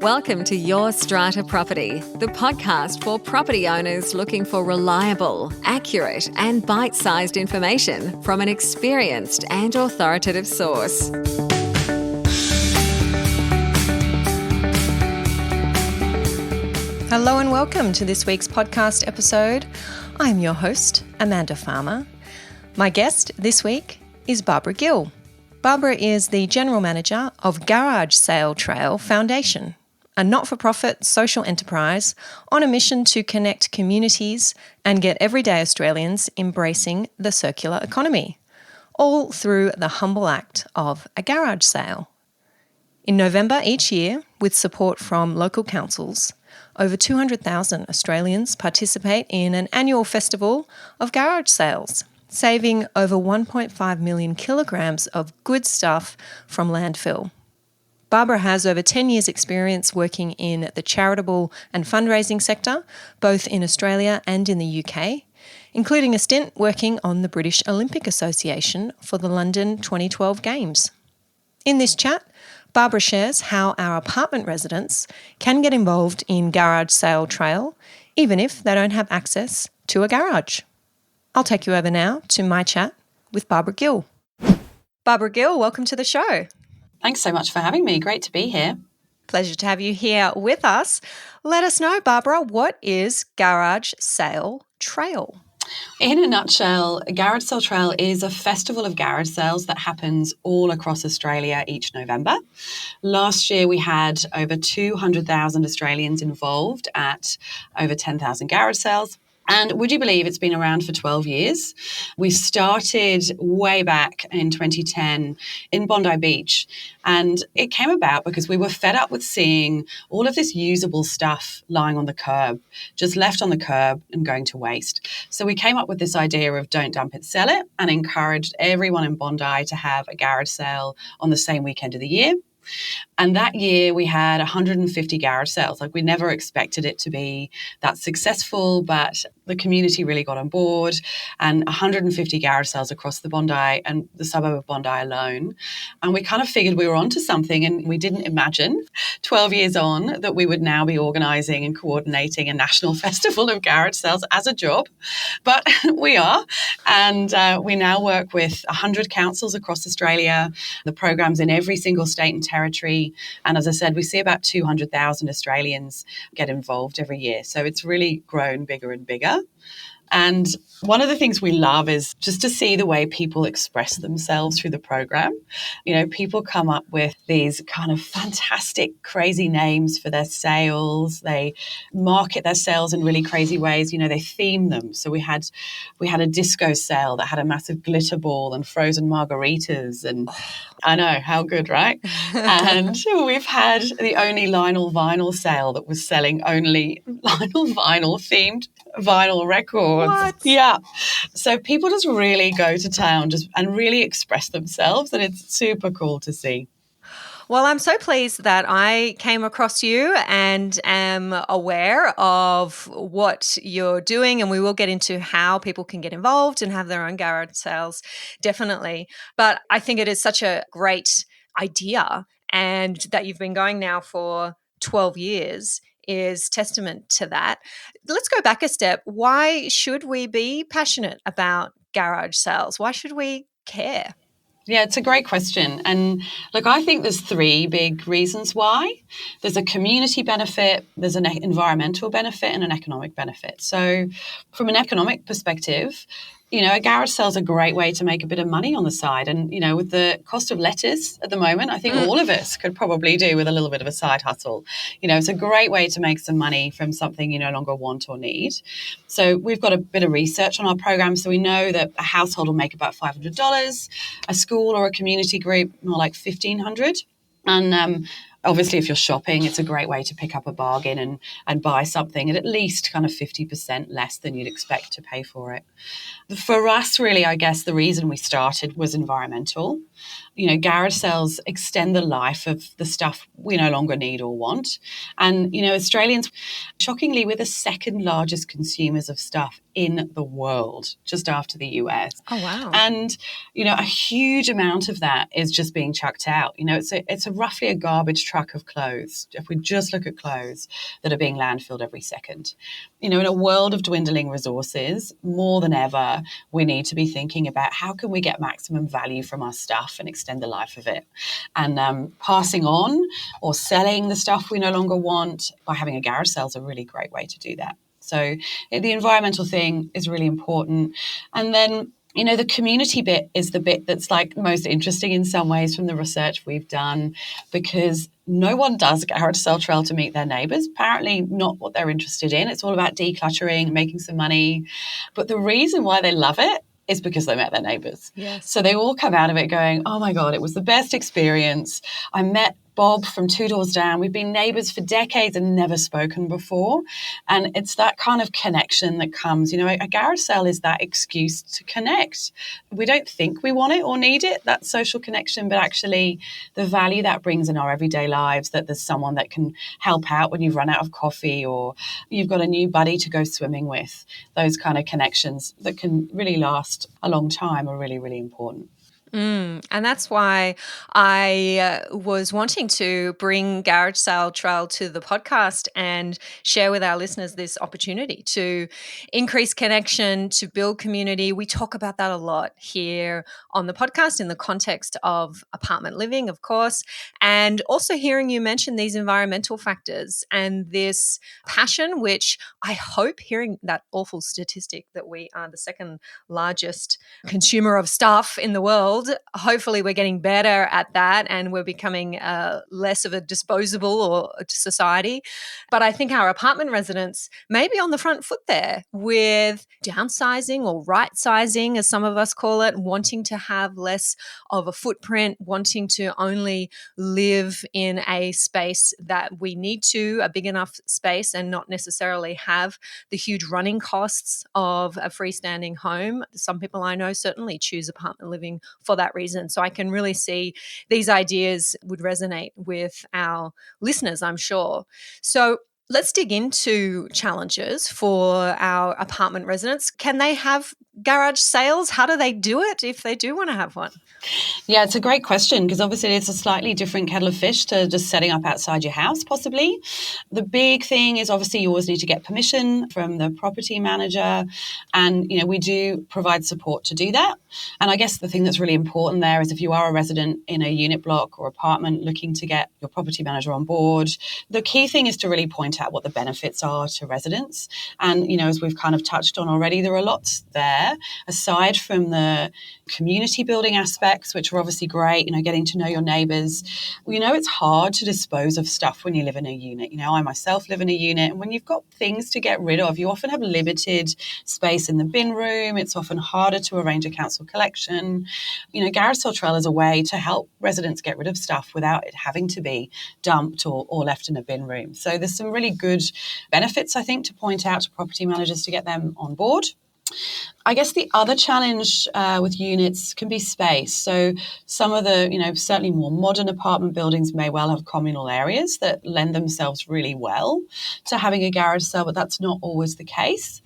Welcome to Your Strata Property, the podcast for property owners looking for reliable, accurate, and bite-sized information from an experienced and authoritative source. Hello and welcome to this week's podcast episode. I'm your host, Amanda Farmer. My guest this week is Barbara Gill. Barbara is the General Manager of Garage Sale Trail Foundation, a not-for-profit social enterprise on a mission to connect communities and get everyday Australians embracing the circular economy, all through the humble act of a garage sale. In November each year, with support from local councils, over 200,000 Australians participate in an annual festival of garage sales, saving over 1.5 million kilograms of good stuff from landfill. Barbara has over 10 years' experience working in the charitable and fundraising sector, both in Australia and in the UK, including a stint working on the British Olympic Association for the London 2012 Games. In this chat, Barbara shares how our apartment residents can get involved in Garage Sale Trail, even if they don't have access to a garage. I'll take you over now to my chat with Barbara Gill. Barbara Gill, welcome to the show. Thanks so much for having me. Great to be here. Pleasure to have you here with us. Let us know, Barbara, what is Garage Sale Trail? In a nutshell, Garage Sale Trail is a festival of garage sales that happens all across Australia each November. Last year, we had over 200,000 Australians involved at over 10,000 garage sales. And would you believe it's been around for 12 years? We started way back in 2010 in Bondi Beach. And it came about because we were fed up with seeing all of this usable stuff lying on the curb, just left on the curb and going to waste. So we came up with this idea of don't dump it, sell it, and encouraged everyone in Bondi to have a garage sale on the same weekend of the year. And that year we had 150 garage sales. Like, we never expected it to be that successful, but the community really got on board, and 150 garage sales across the Bondi and the suburb of Bondi alone. And we kind of figured we were onto something, and we didn't imagine 12 years on that we would now be organising and coordinating a national festival of garage sales as a job. But we are. And we now work with 100 councils across Australia, the programs in every single state and territory. And as I said, we see about 200,000 Australians get involved every year. So it's really grown bigger and bigger. And one of the things we love is just to see the way people express themselves through the program. You know, people come up with these kind of fantastic, crazy names for their sales. They market their sales in really crazy ways. You know, they theme them. So we had a disco sale that had a massive glitter ball and frozen margaritas. And I know, how good, right? And we've had the only Lionel vinyl sale that was selling only Lionel vinyl themed vinyl records. What? Yeah. So people just really go to town and really express themselves, and it's super cool to see. Well, I'm so pleased that I came across you and am aware of what you're doing, and we will get into how people can get involved and have their own garage sales, definitely. But I think it is such a great idea, and that you've been going now for 12 years is testament to that. Let's go back a step. Why should we be passionate about garage sales? Why should we care? Yeah, it's a great question. And look, I think there's three big reasons why. There's a community benefit, there's an environmental benefit, and an economic benefit. So from an economic perspective, you know, a garage sale is a great way to make a bit of money on the side. And, you know, with the cost of lettuce at the moment, I think all of us could probably do with a little bit of a side hustle. You know, it's a great way to make some money from something you no longer want or need. So we've got a bit of research on our program. So we know that a household will make about $500, a school or a community group more like $1,500. And obviously, if you're shopping, it's a great way to pick up a bargain and buy something at least kind of 50% less than you'd expect to pay for it. For us, really, I guess the reason we started was environmental. You know, garage sales extend the life of the stuff we no longer need or want. And, you know, Australians, shockingly, we're the second largest consumers of stuff in the world, just after the US. Oh, wow. And, you know, a huge amount of that is just being chucked out. You know, it's roughly a garbage truck of clothes, if we just look at clothes that are being landfilled every second. In a world of dwindling resources, more than ever, we need to be thinking about how can we get maximum value from our stuff and extend the life of it. And passing on or selling the stuff we no longer want by having a garage sale is a really great way to do that. So the environmental thing is really important. And then the community bit is the bit that's like most interesting in some ways from the research we've done, because no one does garage sale trail to meet their neighbours. Apparently not what they're interested in. It's all about decluttering, making some money. But the reason why they love it is because they met their neighbours. Yes. So they all come out of it going, oh my God, it was the best experience. I met Bob from 2 doors down. We've been neighbours for decades and never spoken before. And it's that kind of connection that comes, a garage sale is that excuse to connect. We don't think we want it or need it, that social connection, but actually the value that brings in our everyday lives, that there's someone that can help out when you've run out of coffee or you've got a new buddy to go swimming with, those kind of connections that can really last a long time are really, really important. And that's why I was wanting to bring Garage Sale Trail to the podcast and share with our listeners this opportunity to increase connection, to build community. We talk about that a lot here on the podcast in the context of apartment living, of course, and also hearing you mention these environmental factors and this passion, which I hope, hearing that awful statistic that we are the second largest consumer of stuff in the world, hopefully we're getting better at that and we're becoming less of a disposable or society. But I think our apartment residents may be on the front foot there with downsizing or right-sizing, as some of us call it, wanting to have less of a footprint, wanting to only live in a space that we need to, a big enough space, and not necessarily have the huge running costs of a freestanding home. Some people I know certainly choose apartment living for that reason. So I can really see these ideas would resonate with our listeners, I'm sure. So let's dig into challenges for our apartment residents. Can they have garage sales? How do they do it if they do want to have one? Yeah, it's a great question, because obviously it's a slightly different kettle of fish to just setting up outside your house, possibly. The big thing is obviously you always need to get permission from the property manager. And, we do provide support to do that. And I guess the thing that's really important there is if you are a resident in a unit block or apartment looking to get your property manager on board, the key thing is to really point out what the benefits are to residents. And, as we've kind of touched on already, there are lots there, aside from the community building aspects, which are obviously great, getting to know your neighbours. It's hard to dispose of stuff when you live in a unit. I myself live in a unit, and when you've got things to get rid of, you often have limited space in the bin room. It's often harder to arrange a council collection. Garage Sale Trail is a way to help residents get rid of stuff without it having to be dumped or left in a bin room. So there's some really good benefits, I think, to point out to property managers to get them on board. I guess the other challenge with units can be space. So some of the, certainly more modern apartment buildings may well have communal areas that lend themselves really well to having a garage sale, but that's not always the case.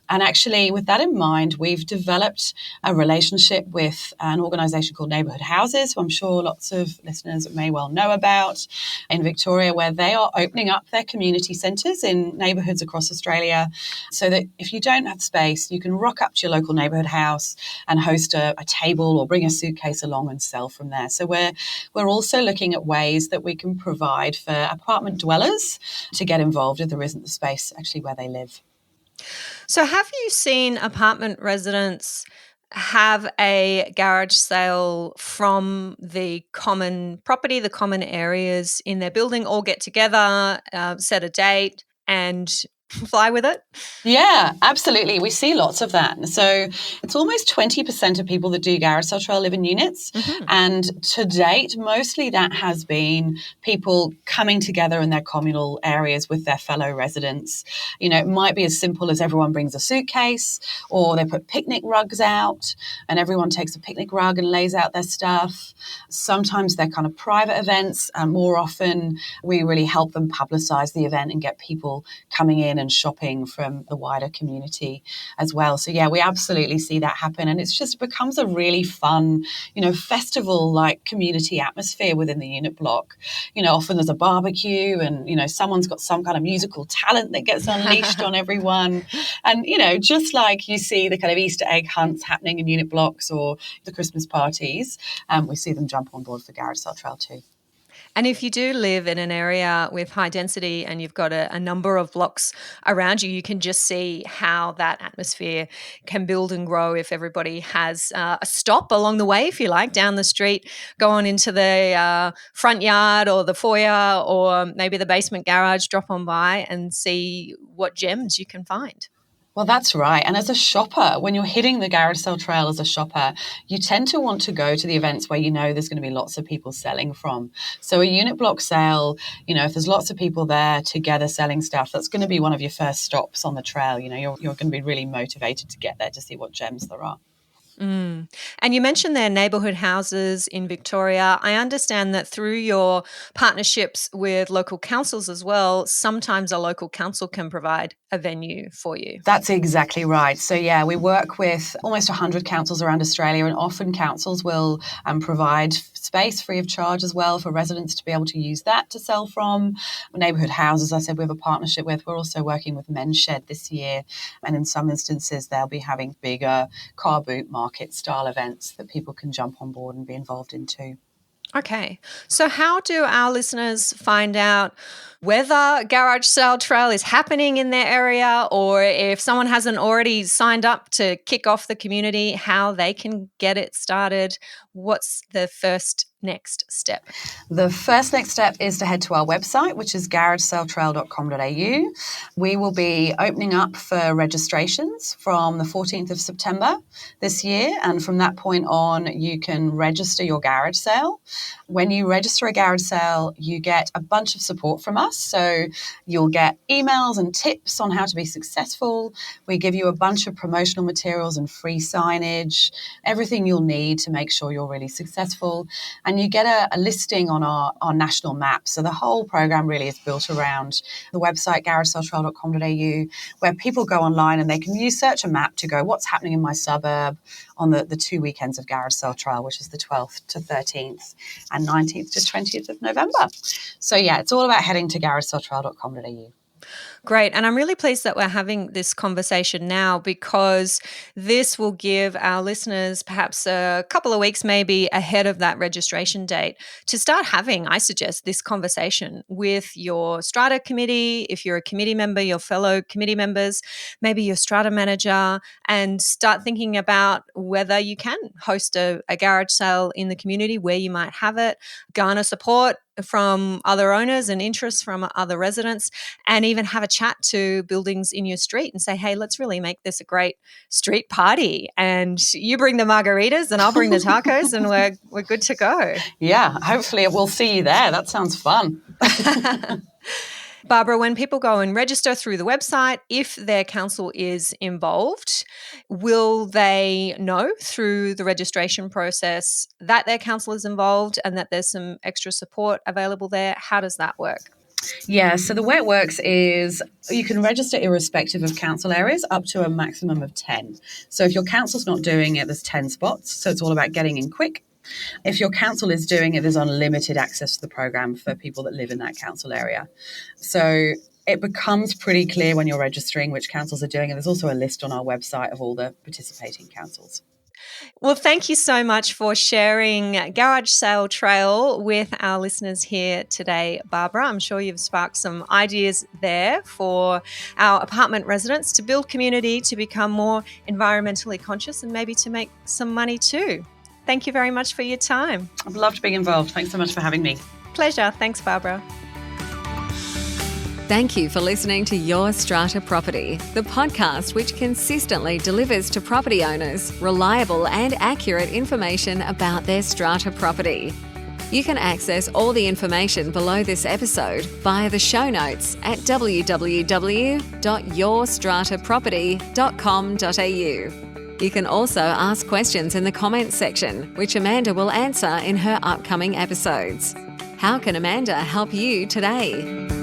And actually, with that in mind, we've developed a relationship with an organisation called Neighbourhood Houses, who I'm sure lots of listeners may well know about, in Victoria, where they are opening up their community centres in neighbourhoods across Australia, so that if you don't have space, you can rock up to your local neighbourhood house and host a table or bring a suitcase along and sell from there. So we're also looking at ways that we can provide for apartment dwellers to get involved if there isn't the space actually where they live. So have you seen apartment residents have a garage sale from the common property, the common areas in their building, all get together, set a date and fly with it? Yeah, absolutely. We see lots of that. So it's almost 20% of people that do garage sale trail live in units. Mm-hmm. And to date, mostly that has been people coming together in their communal areas with their fellow residents. It might be as simple as everyone brings a suitcase, or they put picnic rugs out and everyone takes a picnic rug and lays out their stuff. Sometimes they're kind of private events, and more often we really help them publicise the event and get people coming in and shopping from the wider community as well. So yeah, we absolutely see that happen. And it becomes a really fun, festival-like community atmosphere within the unit block. Often there's a barbecue and, someone's got some kind of musical talent that gets unleashed on everyone. And, just like you see the kind of Easter egg hunts happening in unit blocks or the Christmas parties, we see them jump on board for Garage Sale Trail too. And if you do live in an area with high density and you've got a number of blocks around you, you can just see how that atmosphere can build and grow if everybody has a stop along the way, if you like, down the street, go on into the front yard or the foyer or maybe the basement garage, drop on by and see what gems you can find. Well, that's right. And as a shopper, when you're hitting the Garage Sale Trail as a shopper, you tend to want to go to the events where there's going to be lots of people selling from. So a unit block sale, if there's lots of people there together selling stuff, that's going to be one of your first stops on the trail. You're going to be really motivated to get there to see what gems there are. Mm. And you mentioned their neighbourhood houses in Victoria. I understand that through your partnerships with local councils as well, sometimes a local council can provide a venue for you. That's exactly right. So yeah, we work with almost 100 councils around Australia, and often councils will provide space free of charge as well for residents to be able to use that to sell from. Neighbourhood houses, I said, we have a partnership with. We're also working with Men's Shed this year, and in some instances they'll be having bigger car boot market style events that people can jump on board and be involved in too. Okay. So how do our listeners find out whether Garage Sale Trail is happening in their area, or if someone hasn't already signed up to kick off the community, how they can get it started? What's the first next step? The first next step is to head to our website, which is garagesaletrail.com.au. We will be opening up for registrations from the 14th of September this year. And from that point on, you can register your garage sale. When you register a garage sale, you get a bunch of support from us. So you'll get emails and tips on how to be successful. We give you a bunch of promotional materials and free signage, everything you'll need to make sure you're really successful. And you get a listing on our national map. So the whole program really is built around the website, garagesaletrail.com.au, where people go online and they can search a map to go, what's happening in my suburb on the 2 weekends of Garage Sale Trail, which is the 12th to 13th and 19th to 20th of November. So yeah, it's all about heading to garagesaletrail.com.au. Great. And I'm really pleased that we're having this conversation now, because this will give our listeners perhaps a couple of weeks maybe ahead of that registration date to start having, I suggest, this conversation with your Strata committee, if you're a committee member, your fellow committee members, maybe your Strata manager, and start thinking about whether you can host a garage sale in the community, where you might have it, garner support from other owners and interest from other residents, and even have a chat to buildings in your street and say, hey, let's really make this a great street party. And you bring the margaritas and I'll bring the tacos and we're good to go. Yeah, hopefully we'll see you there. That sounds fun. Barbara, when people go and register through the website, if their council is involved, will they know through the registration process that their council is involved and that there's some extra support available there? How does that work? Yeah, so the way it works is you can register irrespective of council areas up to a maximum of 10. So if your council's not doing it, there's 10 spots. So it's all about getting in quick. If your council is doing it, there's unlimited access to the program for people that live in that council area. So it becomes pretty clear when you're registering which councils are doing it. There's also a list on our website of all the participating councils. Well, thank you so much for sharing Garage Sale Trail with our listeners here today, Barbara. I'm sure you've sparked some ideas there for our apartment residents to build community, to become more environmentally conscious, and maybe to make some money too. Thank you very much for your time. I've loved being involved. Thanks so much for having me. Pleasure. Thanks, Barbara. Thank you for listening to Your Strata Property, the podcast which consistently delivers to property owners reliable and accurate information about their strata property. You can access all the information below this episode via the show notes at www.yourstrataproperty.com.au. You can also ask questions in the comments section, which Amanda will answer in her upcoming episodes. How can Amanda help you today?